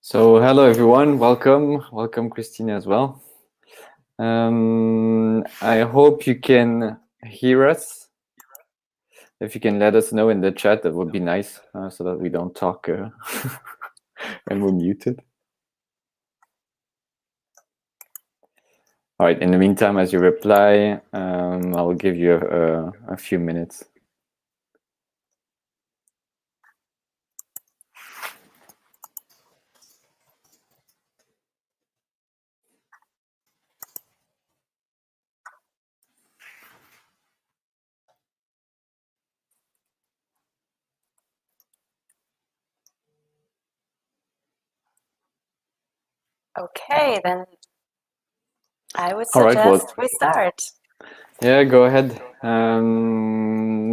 So hello everyone, welcome Christina as well. I hope you can hear us. If you can let us know in the chat, that would be nice, so that we don't talk and we're muted. All right, in the meantime, as you reply, I'll give you a few minutes. Okay, then I would suggest we start. Yeah, go ahead.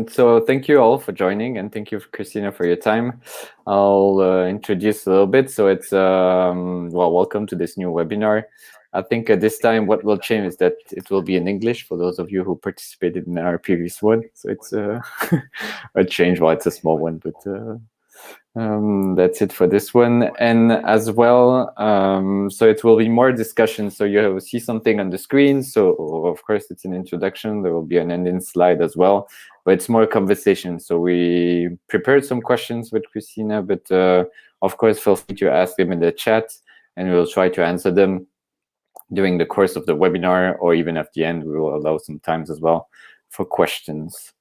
So thank you all for joining, and thank you, Christina, for your time. I'll introduce a little bit. So it's, welcome to this new webinar. I think at this time, what will change is that it will be in English for those of you who participated in our previous one. So it's a change. Well, it's a small one, but that's it for this one. And as well, so it will be more discussion. So you will see something on the screen. So of course it's an introduction. There will be an ending slide as well, but it's more conversation. So we prepared some questions with Christina, but of course feel free to ask them in the chat and we'll try to answer them during the course of the webinar, or even at the end. We will allow some times as well for questions.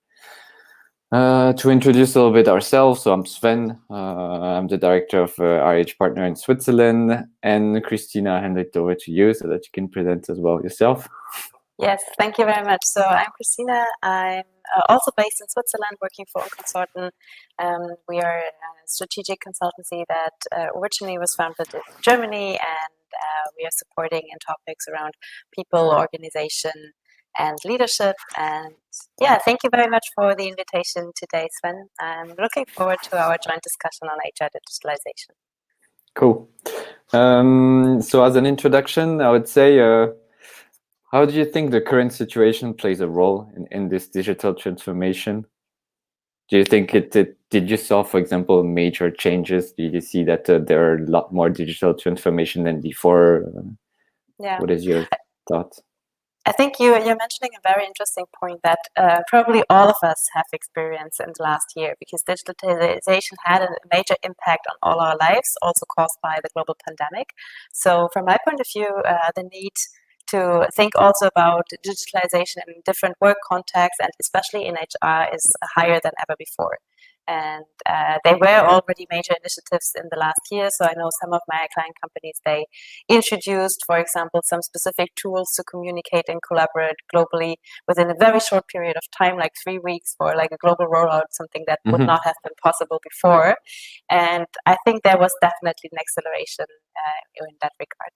To introduce a little bit ourselves, so I'm Sven. I'm the director of RH Partner in Switzerland, and Christina, I hand it over to you so that you can present as well yourself. Yes, thank you very much. So I'm Christina. I'm also based in Switzerland, working for Undconsorten. We are a strategic consultancy that originally was founded in Germany, and we are supporting in topics around people, organization, and leadership. And yeah, thank you very much for the invitation today, Sven. I'm looking forward to our joint discussion on HR digitalization. Cool. So as an introduction, I would say, how do you think the current situation plays a role in this digital transformation? Do you think did you saw, for example, major changes? Did you see that there are a lot more digital transformation than before? Yeah. What is your thought? I think you're mentioning a very interesting point that probably all of us have experienced in the last year, because digitalization had a major impact on all our lives, also caused by the global pandemic. So from my point of view, the need to think also about digitalization in different work contexts, and especially in HR, is higher than ever before. And they were already major initiatives in the last year. So I know some of my client companies, they introduced, for example, some specific tools to communicate and collaborate globally within a very short period of time, like 3 weeks, for like a global rollout, something that would not have been possible before. And I think there was definitely an acceleration in that regard.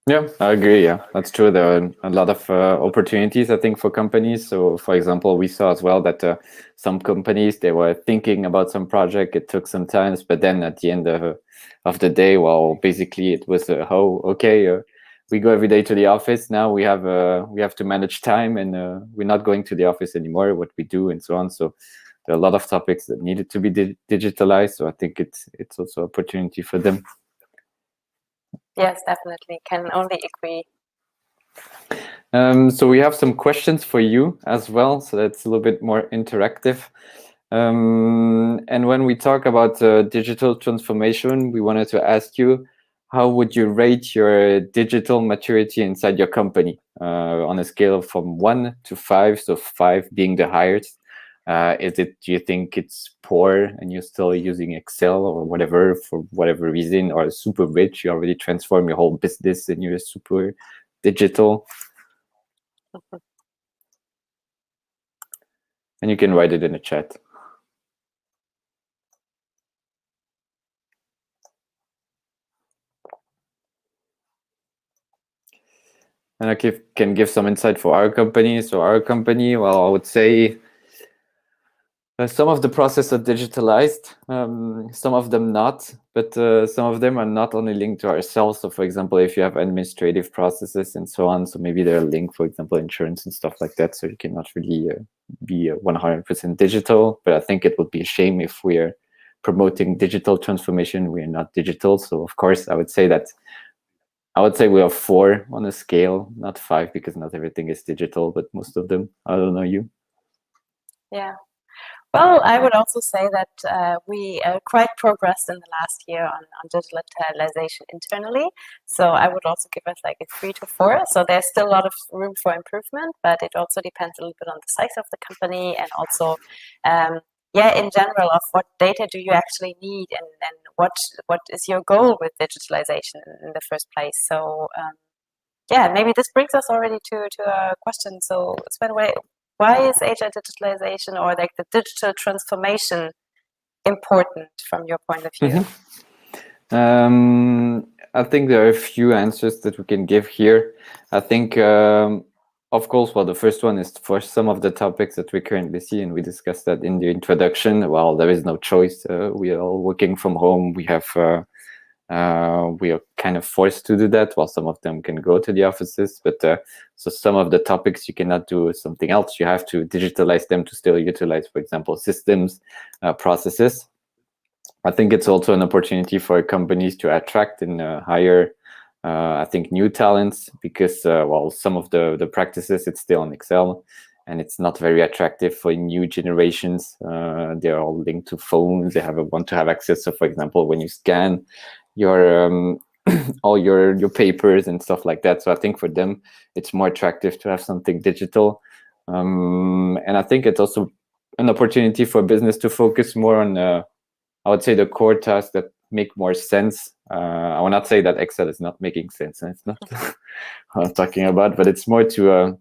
Yeah, I agree. Yeah, that's true. There are a lot of opportunities, I think, for companies. So, for example, we saw as well that some companies, they were thinking about some project. It took some time, but then at the end of the day, well, basically it was, we go every day to the office. Now we have to manage time, and we're not going to the office anymore, what we do and so on. So there are a lot of topics that needed to be digitalized. So I think it's also an opportunity for them. Yes, definitely. Can only agree. So we have some questions for you as well, so that's a little bit more interactive. And when we talk about digital transformation, we wanted to ask you, how would you rate your digital maturity inside your company on a scale from 1 to 5, so 5 being the highest? Do you think it's poor and you're still using Excel or whatever for whatever reason, or super rich, you already transform your whole business and you're super digital? And you can write it in the chat. And I can give some insight for our company. So our company, well, I would say some of the processes are digitalized, some of them not, but some of them are not only linked to ourselves. So for example, if you have administrative processes and so on, so maybe they're linked, for example, insurance and stuff like that. So you cannot really be 100% digital, but I think it would be a shame if we're promoting digital transformation. We are not digital, so of course, I would say we are 4 on a scale, not 5, because not everything is digital, but most of them. I don't know you. Yeah. Well, I would also say that we quite progressed in the last year on digitalization internally. So I would also give us like a 3 to 4. So there's still a lot of room for improvement, but it also depends a little bit on the size of the company and also, in general, of what data do you actually need and what is your goal with digitalization in the first place. So maybe this brings us already to a question. So Sven, why is HR digitalization or like the digital transformation important from your point of view? I think there are a few answers that we can give here. I think, of course, well, the first one is for some of the topics that we currently see, and we discussed that in the introduction. Well, there is no choice. We are all working from home. We are kind of forced to do that, while some of them can go to the offices. But so some of the topics you cannot do something else. You have to digitalize them to still utilize, for example, systems, processes. I think it's also an opportunity for companies to attract and hire, I think, new talents, because some of the practices, it's still on Excel, and it's not very attractive for new generations. They're all linked to phones. They want to have access. So, for example, when you scan your all your papers and stuff like that. So I think for them, it's more attractive to have something digital. And I think it's also an opportunity for business to focus more on, I would say, the core tasks that make more sense. I will not say that Excel is not making sense. And it's not what I'm talking about, but it's more to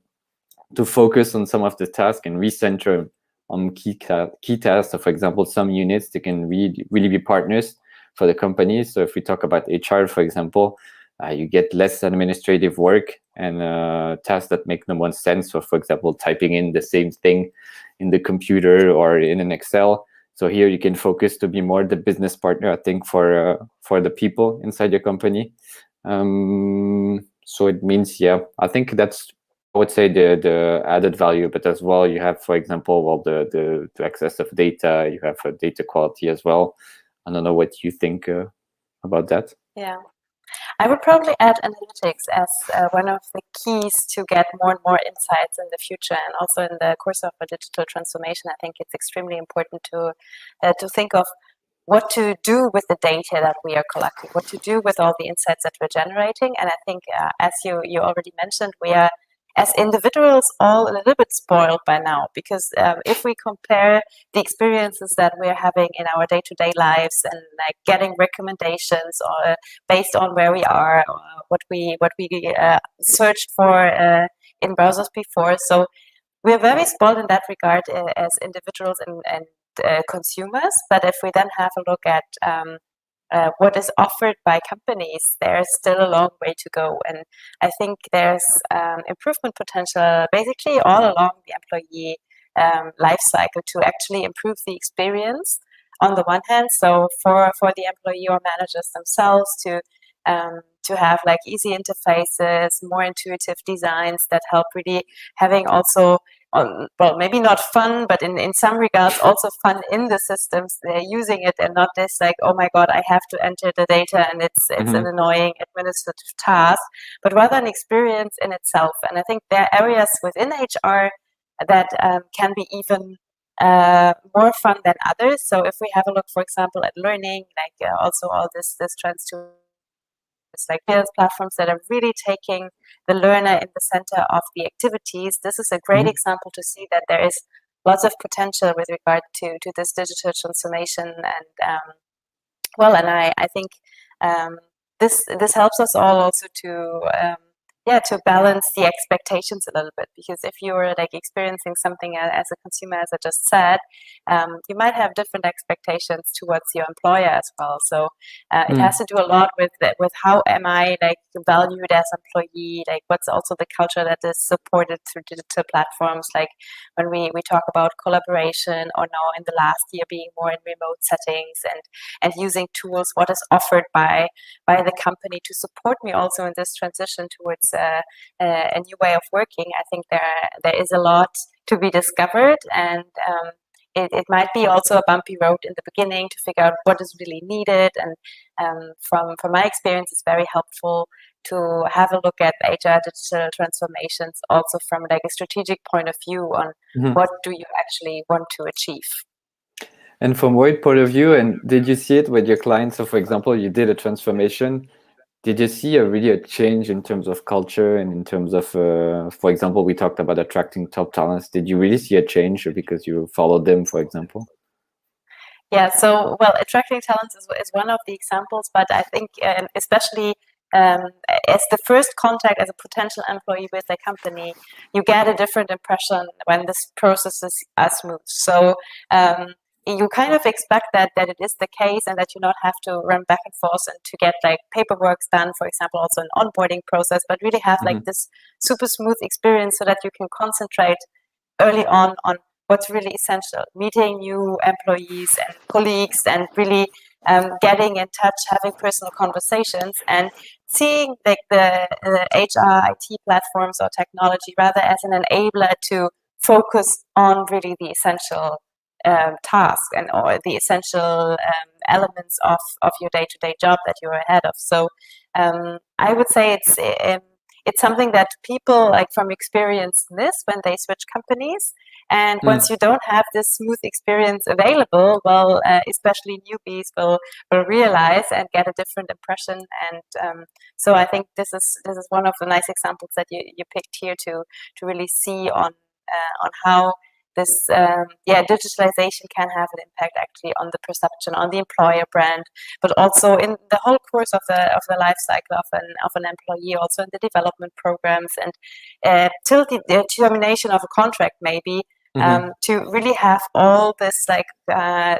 focus on some of the tasks and recenter on key tasks. So, for example, some units, they can really be partners for the company. So if we talk about HR, for example, you get less administrative work and tasks that make no more sense. So, for example, typing in the same thing in the computer or in an Excel. So here you can focus to be more the business partner, I think, for the people inside your company. So it means, I think that's, I would say, the added value. But as well, you have, for example, the access of data. You have data quality as well. I don't know what you think about that. Yeah, I would probably add analytics as one of the keys to get more and more insights in the future, and also in the course of a digital transformation. I think it's extremely important to think of what to do with the data that we are collecting, what to do with all the insights that we're generating. And I think, as you already mentioned, we are, as individuals, all a little bit spoiled by now, because if we compare the experiences that we're having in our day-to-day lives and like getting recommendations or based on where we are, or what we searched for in browsers before, so we're very spoiled in that regard as individuals and consumers. But if we then have a look at what is offered by companies, there's still a long way to go. And I think there's improvement potential basically all along the employee life cycle to actually improve the experience on the one hand. So for the employee or managers themselves to have like easy interfaces, more intuitive designs that help really having also well, maybe not fun, but in some regards also fun in the systems they're using it, and not this like, oh my god, I have to enter the data and it's an annoying administrative task, but rather an experience in itself. And I think there are areas within HR that can be even more fun than others. So if we have a look, for example, at learning, like also all this trends to it's like build platforms that are really taking the learner in the center of the activities. This is a great example to see that there is lots of potential with regard to this digital transformation. And and I think this helps us all also to balance the expectations a little bit, because if you're like experiencing something as a consumer, as I just said, you might have different expectations towards your employer as well. So it has to do a lot with how am I like valued as employee, like what's also the culture that is supported through digital platforms, like when we talk about collaboration, or now in the last year being more in remote settings and using tools, what is offered by the company to support me also in this transition towards a new way of working. I think there is a lot to be discovered, and it might be also a bumpy road in the beginning to figure out what is really needed. And from my experience, it's very helpful to have a look at HR digital transformations also from like a strategic point of view on what do you actually want to achieve. And from what point of view, and did you see it with your clients? So for example, you did a transformation. Did you see really a change in terms of culture and in terms of, for example, we talked about attracting top talents. Did you really see a change because you followed them, for example? Yeah, so, well, attracting talents is one of the examples, but I think especially as the first contact as a potential employee with a company, you get a different impression when this processes are smooth. So you kind of expect that it is the case and that you not have to run back and forth and to get like paperwork done, for example, also an onboarding process, but really have like this super smooth experience so that you can concentrate early on what's really essential, meeting new employees and colleagues and really getting in touch, having personal conversations and seeing like the HR, IT platforms or technology rather as an enabler to focus on really the essential task and or the essential elements of your day-to-day job that you're ahead of. So I would say it's something that people like from experience miss when they switch companies. And once you don't have this smooth experience available, well, especially newbies will realize and get a different impression. And so I think this is one of the nice examples that you picked here to really see on how this digitalization can have an impact actually on the perception, on the employer brand, but also in the whole course of the life cycle of an employee, also in the development programs and till the termination of a contract maybe. To really have all this like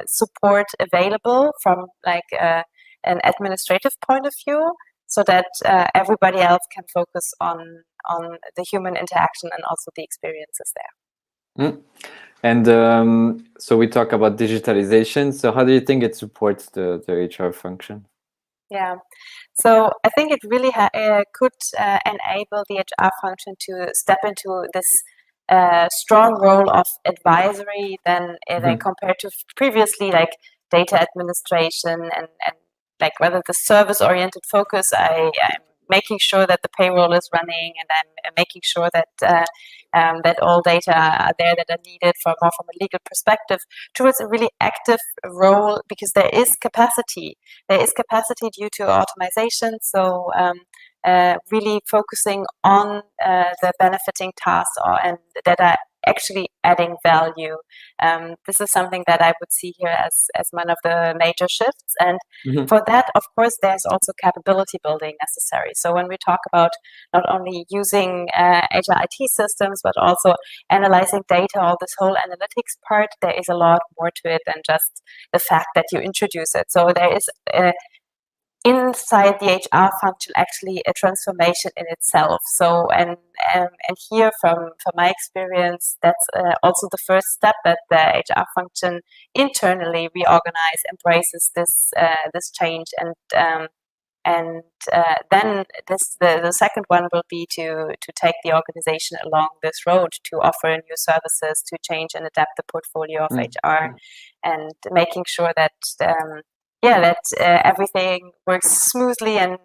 support available from like an administrative point of view, so that everybody else can focus on the human interaction and also the experiences there. And so we talk about digitalization. So how do you think it supports the HR function? Yeah, so I think it really could enable the HR function to step into this strong role of advisory than like compared to previously like data administration and like rather the service oriented focus. I'm making sure that the payroll is running and I'm making sure that that all data are there that are needed from a legal perspective, towards a really active role, because there is capacity due to automation. So really focusing on the benefiting tasks and that are actually adding value. This is something that I would see here as one of the major shifts. And for that, of course, there's also capability building necessary. So when we talk about not only using HR IT systems, but also analyzing data, all this whole analytics part, there is a lot more to it than just the fact that you introduce it. So there is inside the HR function actually a transformation in itself. So and here from my experience, that's also the first step, that the HR function internally reorganize, embraces this change, and then the second one will be to take the organization along this road, to offer new services, to change and adapt the portfolio of HR, and making sure that everything works smoothly and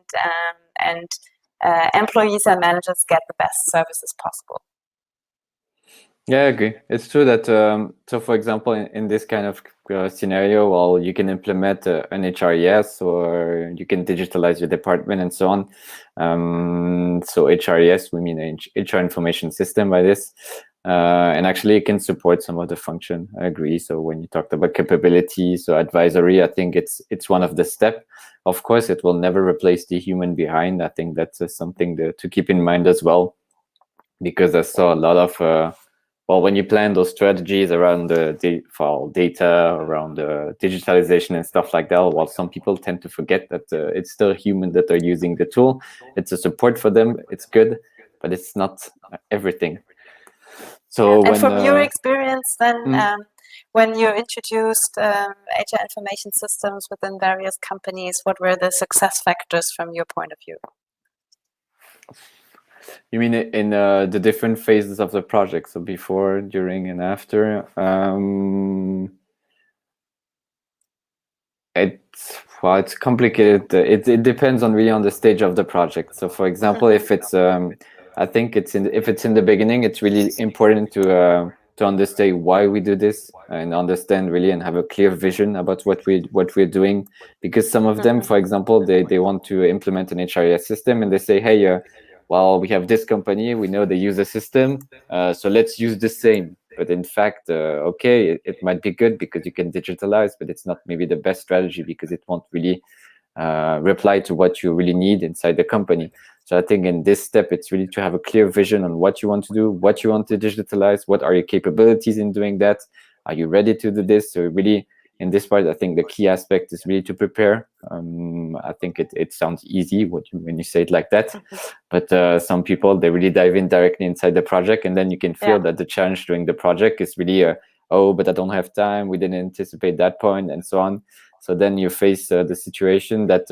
employees and managers get the best services possible. Yeah, I agree. It's true that, so for example, in this kind of scenario, well, you can implement an HRES, or you can digitalize your department and so on. So HRES, we mean HR information system by this. And actually it can support some of the function. I agree. So when you talked about capability, so advisory, I think it's one of the steps. Of course, it will never replace the human behind. I think that's something to keep in mind as well, because I saw a lot of when you plan those strategies around the data, around the digitalization and stuff like that, well, some people tend to forget that it's still human that are using the tool. It's a support for them. It's good, but it's not everything. So and from your experience then, when you introduced HR information systems within various companies, what were the success factors from your point of view? You mean in the different phases of the project, so before, during, and after? It's complicated. It depends on really on the stage of the project. So, for example, if it's I think if it's in the beginning, it's really important to understand why we do this and understand really and have a clear vision about what we're doing. Because some of them, for example, they want to implement an HRIS system and they say, hey, well, we have this company, we know they use a system, so let's use the same. But in fact, okay, it might be good because you can digitalize, but it's not maybe the best strategy because it won't really reply to what you really need inside the company. So I think in this step, it's really to have a clear vision on what you want to do, what you want to digitalize, what are your capabilities in doing that, are you ready to do this? So really, in this part, I think the key aspect is really to prepare. I think it sounds easy when you say it like that, but some people, they really dive in directly inside the project, and then you can feel that the challenge during the project is really, oh, but I don't have time, we didn't anticipate that point, and so on. So then you face the situation that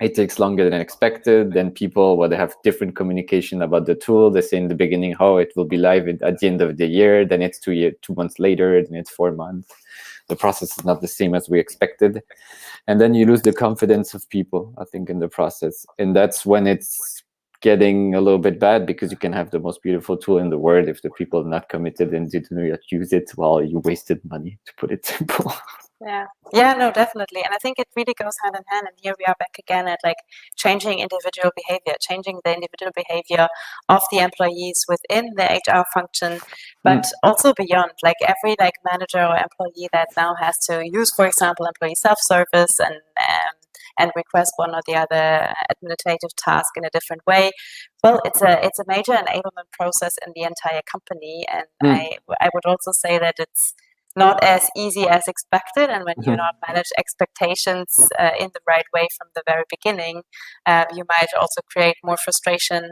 it takes longer than expected. Then people, well, they have different communication about the tool. They say in the beginning, oh, it will be live at the end of the year. Then it's 2 months later. Then it's 4 months. The process is not the same as we expected. And then you lose the confidence of people, I think, in the process. And that's when it's getting a little bit bad, because you can have the most beautiful tool in the world. If the people are not committed and didn't not use it, well, you wasted money, to put it simple. Yeah, no, definitely. And I think it really goes hand in hand. And here we are back again at like changing individual behavior, changing the individual behavior of the employees within the HR function, but also beyond. Like every like manager or employee that now has to use, for example, employee self-service and request one or the other administrative task in a different way. Well, it's a major enablement process in the entire company. And I would also say that it's not as easy as expected, and when you not manage expectations in the right way from the very beginning, you might also create more frustration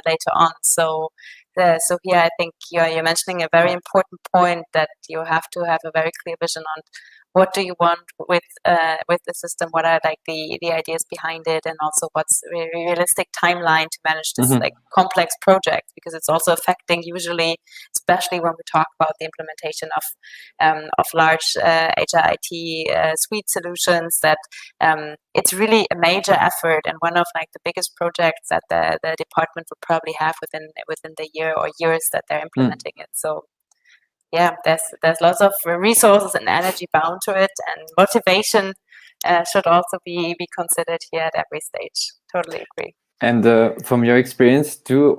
later on. So here I think you're mentioning a very important point, that you have to have a very clear vision on what do you want with the system, what are like the ideas behind it, and also what's a realistic timeline to manage this like complex project, because it's also affecting usually, especially when we talk about the implementation of large HRIT suite solutions, that it's really a major effort and one of like the biggest projects that the department would probably have within the year or years that they're implementing it. So yeah, there's lots of resources and energy bound to it, and motivation should also be considered here at every stage. Totally agree. And from your experience too,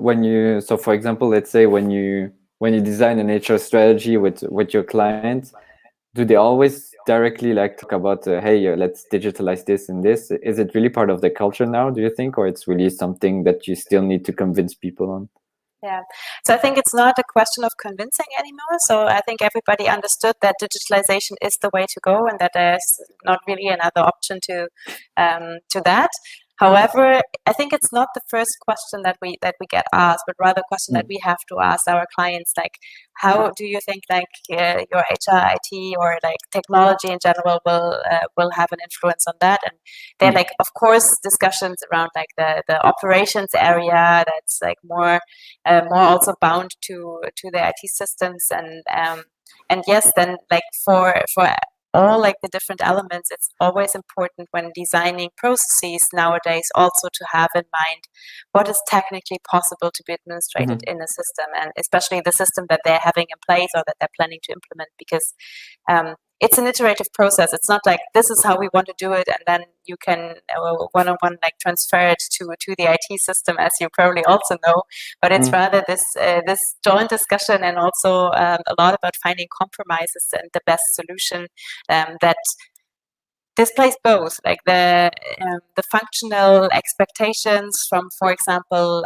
so for example, let's say when you design an HR strategy with your clients, do they always directly like talk about, hey, let's digitalize this and this? Is it really part of the culture now, do you think, or it's really something that you still need to convince people on? Yeah, so I think it's not a question of convincing anymore. So I think everybody understood that digitalization is the way to go, and that there's not really another option to that. However, I think it's not the first question that we get asked, but rather a question that we have to ask our clients, like, how do you think like your HR, IT, or like technology in general will have an influence on that? And they're like, of course, discussions around like the operations area, that's like more also bound to the IT systems, and yes, then like for all like the different elements, it's always important when designing processes nowadays also to have in mind what is technically possible to be administrated in a system, and especially the system that they're having in place or that they're planning to implement, because it's an iterative process. It's not like this is how we want to do it, and then you can one-on-one like transfer it to the IT system, as you probably also know. But it's rather this joint discussion, and also a lot about finding compromises and the best solution that displays both, like the functional expectations from, for example,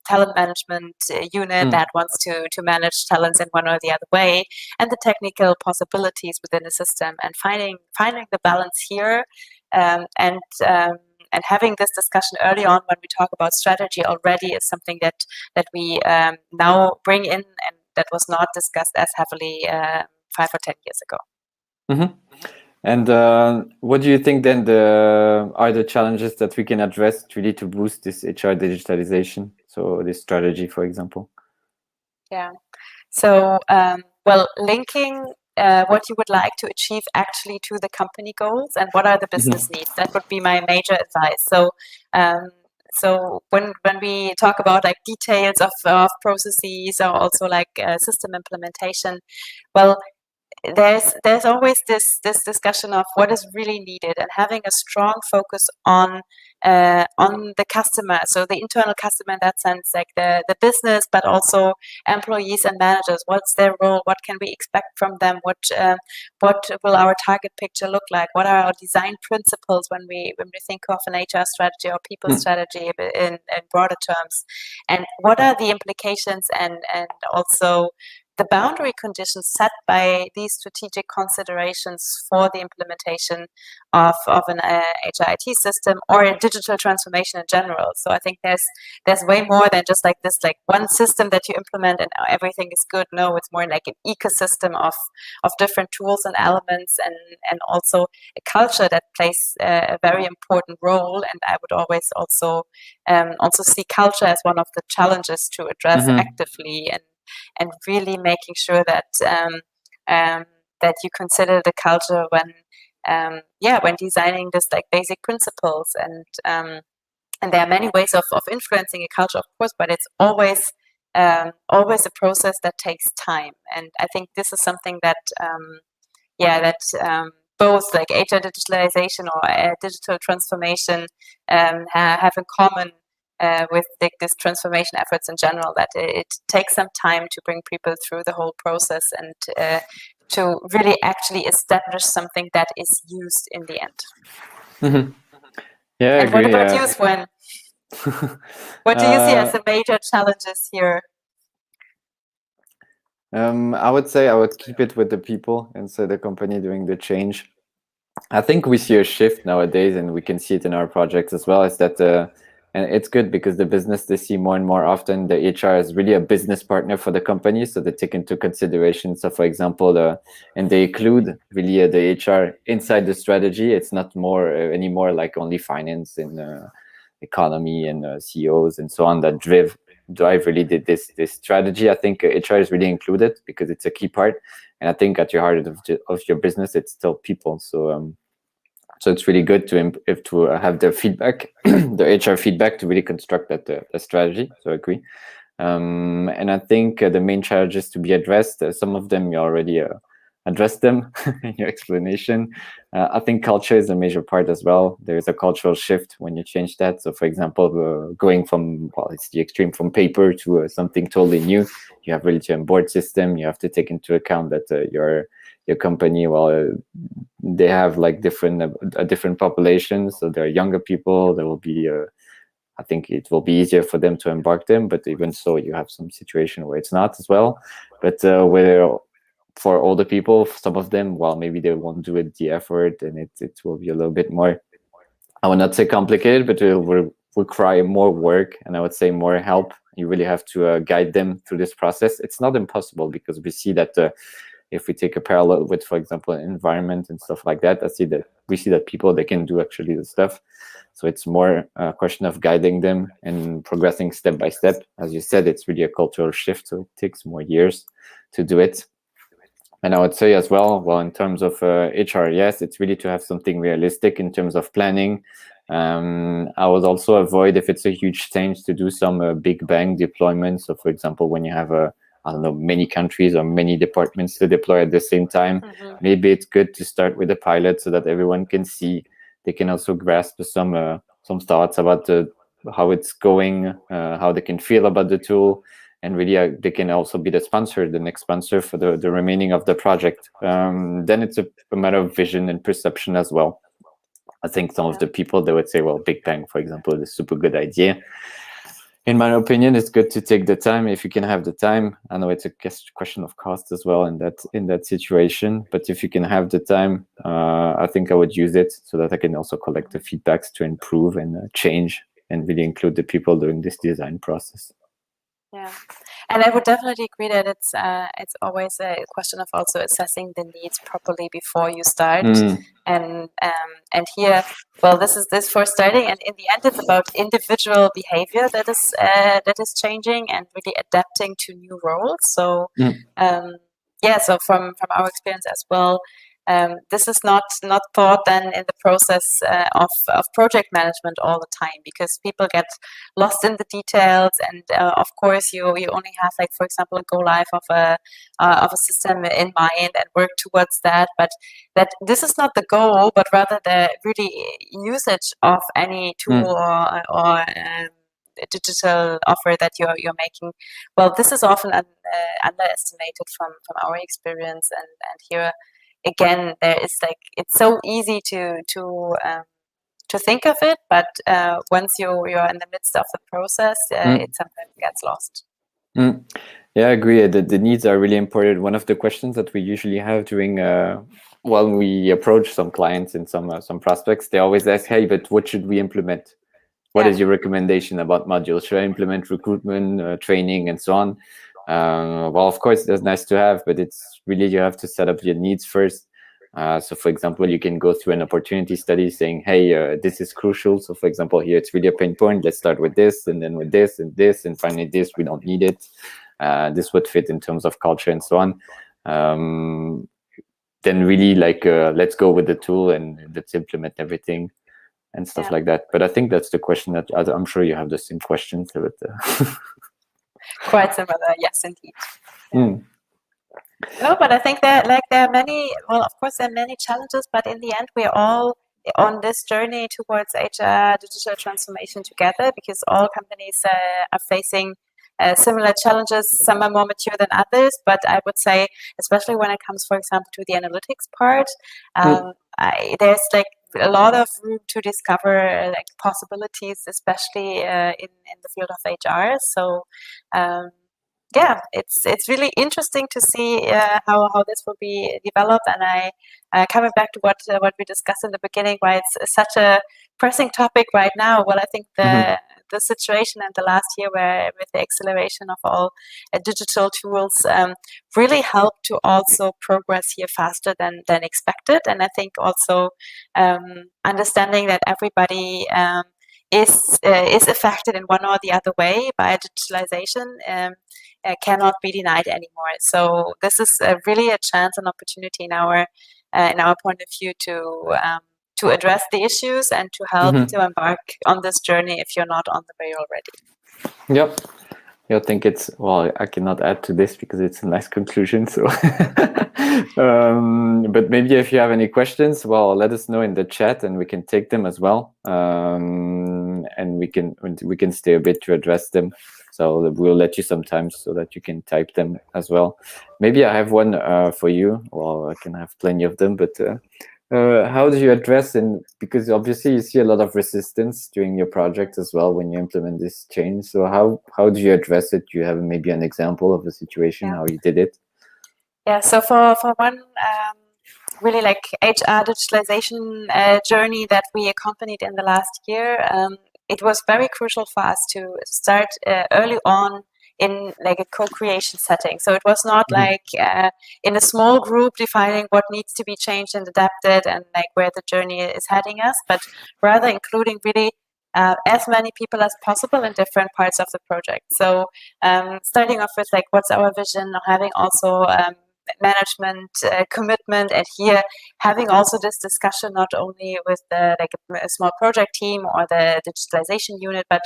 talent management unit that wants to manage talents in one or the other way, and the technical possibilities within the system, and finding the balance here, and having this discussion early on when we talk about strategy already is something that we now bring in, and that was not discussed as heavily 5 or 10 years ago. And what do you think then are the challenges that we can address really to boost this HR digitalization? So this strategy, for example. Yeah. So, well, linking what you would like to achieve actually to the company goals and what are the business needs. That would be my major advice. So, when we talk about like details of processes or also like system implementation, well, there's always this discussion of what is really needed and having a strong focus on the customer, so the internal customer in that sense, like the business, but also employees and managers. What's their role? What can we expect from them? What will our target picture look like? What are our design principles when we think of an HR strategy or people strategy in broader terms? And what are the implications and also the boundary conditions set by these strategic considerations for the implementation of an HIT system or a digital transformation in general. So I think there's way more than just like this, like one system that you implement and everything is good. No, it's more like an ecosystem of different tools and elements, and also a culture that plays a very important role. And I would always also see culture as one of the challenges to address actively, and really making sure that that you consider the culture when designing this like basic principles. And there are many ways of influencing a culture, of course, but it's always a process that takes time. And I think this is something that both like HR digitalization or digital transformation have in common with this transformation efforts in general, that it takes some time to bring people through the whole process and to really actually establish something that is used in the end. Yeah, I and agree. What about you, Sven? What do you see as the major challenges here? I would say I would keep it with the people inside the company doing the change. I think we see a shift nowadays, and we can see it in our projects as well, is that and it's good because the business, they see more and more often the HR is really a business partner for the company, so they take into consideration. So for example, and they include really the HR inside the strategy. It's not more anymore like only finance and economy and CEOs and so on that drive really this strategy. I think HR is really included because it's a key part, and I think at your heart of your business, it's still people. So it's really good to have the feedback, the HR feedback, to really construct that the strategy. So I agree. And I think the main challenges to be addressed, some of them you already addressed them in your explanation. I think culture is a major part as well. There is a cultural shift when you change that. So, for example, going from, well, it's the extreme, from paper to something totally new. You have really to onboard system. You have to take into account that your company, well, they have like different populations. So there are younger people. There will be I think it will be easier for them to embark them, but even so, you have some situation where it's not as well. But where for older people, some of them, well, maybe they won't do it the effort, and it will be a little bit more, I would not say complicated, but it will require more work, and I would say more help. You really have to guide them through this process. It's not impossible, because we see that if we take a parallel with, for example, environment and stuff like that, we see that people, they can do actually the stuff. So it's more a question of guiding them and progressing step by step. As you said, it's really a cultural shift, so it takes more years to do it. And I would say as well, in terms of HR, yes, it's really to have something realistic in terms of planning. I would also avoid, if it's a huge change, to do some big bang deployment. So, for example, when you have I don't know, many countries or many departments to deploy at the same time, maybe it's good to start with a pilot so that everyone can see. They can also grasp some thoughts about how it's going, how they can feel about the tool, and really they can also be the next sponsor for the remaining of the project. Then it's a matter of vision and perception as well. I think some of the people, they would say, well, Big Bang, for example, is a super good idea. In my opinion, it's good to take the time if you can have the time. I know it's a question of cost as well in that situation, but if you can have the time, I think I would use it so that I can also collect the feedbacks to improve and change and really include the people during this design process. Yeah, And I would definitely agree that it's always a question of also assessing the needs properly before you start. And here, well, this for starting, and in the end, it's about individual behavior that is changing and really adapting to new roles. So yeah, so from our experience as well, this is not thought then in the process of project management all the time, because people get lost in the details, and of course you only have, like, for example, a go live of a system in mind and work towards that, but that this is not the goal, but rather the really usage of any tool or digital offer that you're making. Well, this is often underestimated from our experience, and here again, there is, like, it's so easy to think of it, but once you're in the midst of the process, it sometimes gets lost. Yeah, I agree. The needs are really important. One of the questions that we usually have during when we approach some clients and some prospects, they always ask, "Hey, but what should we implement? What is your recommendation about modules? Should I implement recruitment, training, and so on?" Well, of course, that's nice to have, but it's really, you have to set up your needs first. So, for example, you can go through an opportunity study saying, "Hey, this is crucial. So, for example, here it's really a pain point. Let's start with this, and then with this, and this, and finally this. We don't need it. This would fit in terms of culture and so on." Then really, like, let's go with the tool and let's implement everything and stuff like that. But I think that's the question that I'm sure you have the same questions. But, quite similar, yes, indeed. No, but I think that, like, there are many. Well, of course, there are many challenges, but in the end, we're all on this journey towards HR digital transformation together, because all companies are facing similar challenges. Some are more mature than others, but I would say, especially when it comes, for example, to the analytics part, there's, like, a lot of room to discover, like, possibilities, especially in the field of HR. So yeah, it's really interesting to see how this will be developed. And coming back to what we discussed in the beginning, why it's such a pressing topic right now. Well, I think the situation in the last year, where with the acceleration of all digital tools, really helped to also progress here faster than expected. And I think also understanding that everybody is affected in one or the other way by digitalization cannot be denied anymore. So this is really a chance, an opportunity in our point of view to address the issues and to help to embark on this journey if you're not on the way already. Yep. I think it's, well, I cannot add to this because it's a nice conclusion. So, but maybe if you have any questions, well, let us know in the chat and we can take them as well. And we can stay a bit to address them. So we'll let you sometimes so that you can type them as well. Maybe I have one for you. Well, I can have plenty of them, but how do you address, and because obviously you see a lot of resistance during your project as well when you implement this change. So how do you address it? Do you have maybe an example of a situation how you did it? Yeah. So for one really, like, HR digitalization journey that we accompanied in the last year, it was very crucial for us to start early on in, like, a co-creation setting. So it was not like in a small group defining what needs to be changed and adapted and, like, where the journey is heading us, but rather including really as many people as possible in different parts of the project. So starting off with, like, what's our vision, having also management commitment, and here having also this discussion not only with the, like, a small project team or the digitalization unit, but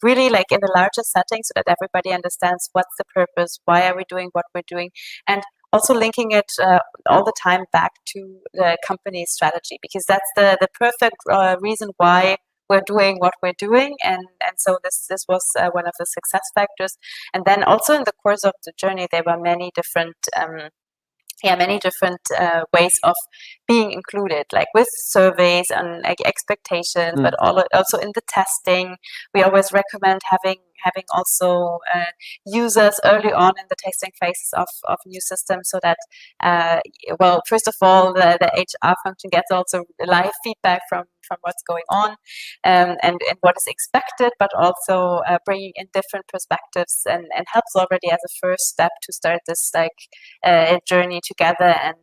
really, like, in the larger setting, so that everybody understands what's the purpose, why are we doing what we're doing, and also linking it all the time back to the company's strategy, because that's the perfect reason why we're doing what we're doing. And so this was one of the success factors. And then also in the course of the journey, there were many different ways of being included, like with surveys and, like, expectations, but also in the testing. We always recommend having having also users early on in the testing phases of new systems, so that well, first of all, the HR function gets also live feedback from what's going on, and what is expected, but also bringing in different perspectives, and helps already as a first step to start this journey together, and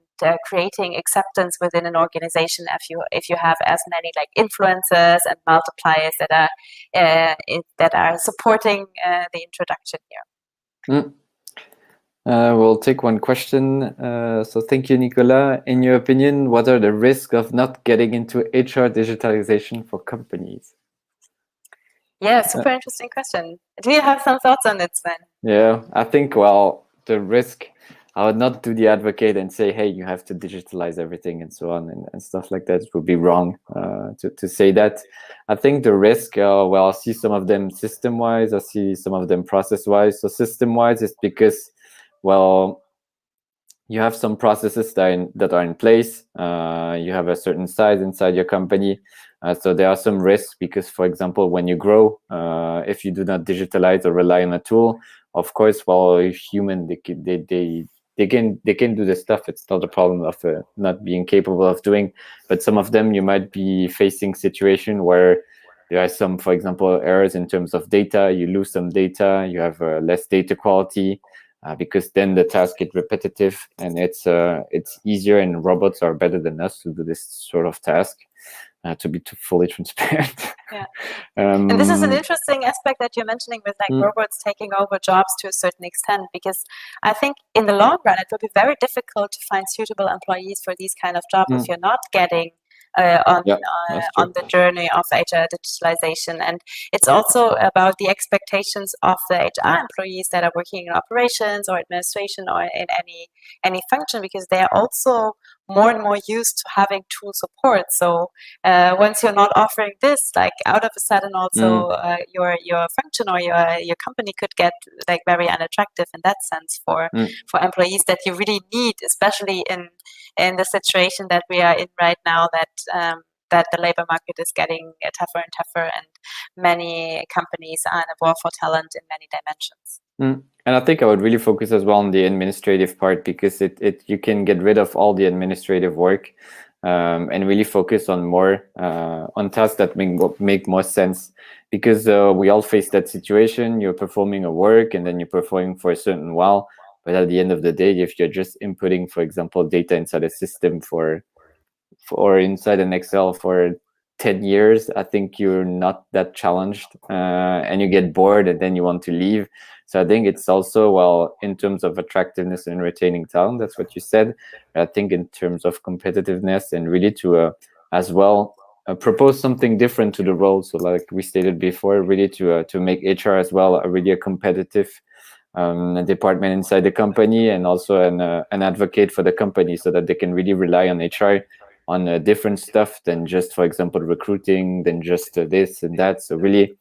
creating acceptance within an organization if you have as many like influencers and multipliers that are supporting the introduction here. We'll take one question. So thank you, Nicola. In your opinion, what are the risks of not getting into HR digitalization for companies? Yeah, super interesting question. Do you have some thoughts on it, Sven? Yeah, I think, well, the risk, I would not do the advocate and say, hey, you have to digitalize everything and so on and stuff like that. It would be wrong to say that. I think the risk, well, I see some of them system-wise, I see some of them process-wise. So system-wise, it's because, well, you have some processes that are in place. You have a certain size inside your company. So there are some risks because, for example, when you grow, if you do not digitalize or rely on a tool, of course, well, if human, they can do the stuff. It's not a problem of not being capable of doing. But some of them, you might be facing situation where there are some, for example, errors in terms of data. You lose some data. You have less data quality. Because then the task gets repetitive, and it's easier, and robots are better than us to do this sort of task, to be fully transparent. Yeah. And this is an interesting aspect that you're mentioning with like robots taking over jobs to a certain extent, because I think in the long run, it will be very difficult to find suitable employees for these kind of jobs if you're not getting on the journey of HR digitalization. And it's also about the expectations of the HR employees that are working in operations or administration or in any function, because they are also more and more used to having tool support. So once you're not offering this, like out of a sudden also your function or your company could get like very unattractive in that sense for employees that you really need, especially in the situation that we are in right now, that the labor market is getting tougher and tougher, and many companies are in a war for talent in many dimensions. And I think I would really focus as well on the administrative part, because you can get rid of all the administrative work and really focus on more on tasks that make more sense. Because we all face that situation. You're performing a work and then you're performing for a certain while, but at the end of the day, if you're just inputting, for example, data inside a system or inside an Excel for 10 years, I think you're not that challenged, and you get bored and then you want to leave. So I think it's also, well, in terms of attractiveness and retaining talent, that's what you said. I think in terms of competitiveness, and really to as well propose something different to the role. So like we stated before, really to make HR as well really a competitive department inside the company, and also an advocate for the company, so that they can really rely on HR on different stuff than just, for example, recruiting, than just this and that. So really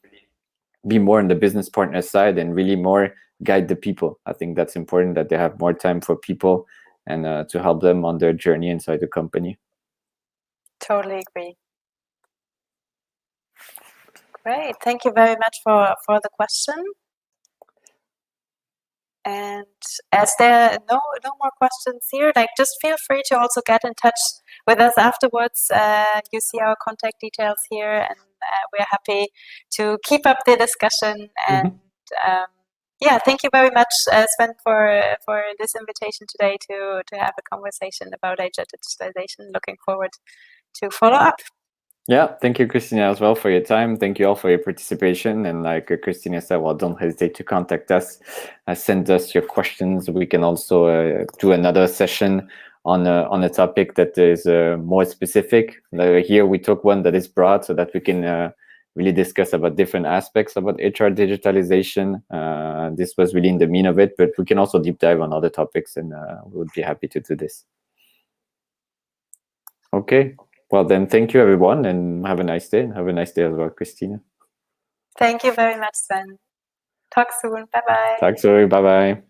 be more on the business partner side and really more guide the people. I think that's important, that they have more time for people and to help them on their journey inside the company. Totally agree. Great. Thank you very much for the question. And as there are no more questions here, like just feel free to also get in touch with us afterwards. You see our contact details here, and we're happy to keep up the discussion. And yeah, thank you very much, Sven, for this invitation today to have a conversation about HR digitalization. Looking forward to follow up. Yeah, thank you, Christina, as well, for your time. Thank you all for your participation. And like Christina said, well, don't hesitate to contact us. Send us your questions. We can also do another session on a topic that is more specific. Here we took one that is broad, so that we can really discuss about different aspects about HR digitalization. This was really in the mean of it, but we can also deep dive on other topics, and we would be happy to do this. Okay. Well, then, thank you, everyone, and have a nice day. And have a nice day as well, Christina. Thank you very much, Sven. Talk soon. Bye-bye. Talk soon. Bye-bye.